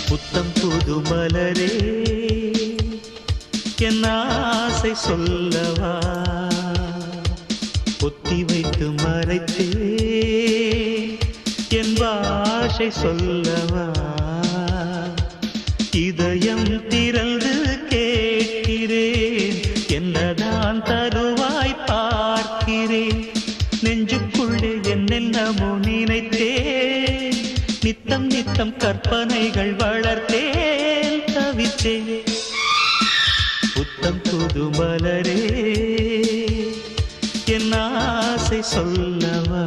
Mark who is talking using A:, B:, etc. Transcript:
A: புத்தம் புது மலரே என் ஆசை சொல்லவா பொத்தி வைத்து மறைத்தே என் பாஷை சொல்லவா இதயம் திறந்து கேட்கிறேன் என்னதான் தருவாய் பார்க்கிறேன் நெஞ்சுக்குள்ளே என்னென்னமோ நினைத்தேன் நித்தம் நித்தம் கற்பனைகள் வளர்த்தேன் தவித்தேன் புத்தம் புது மலரே என் ஆசை சொல்லவா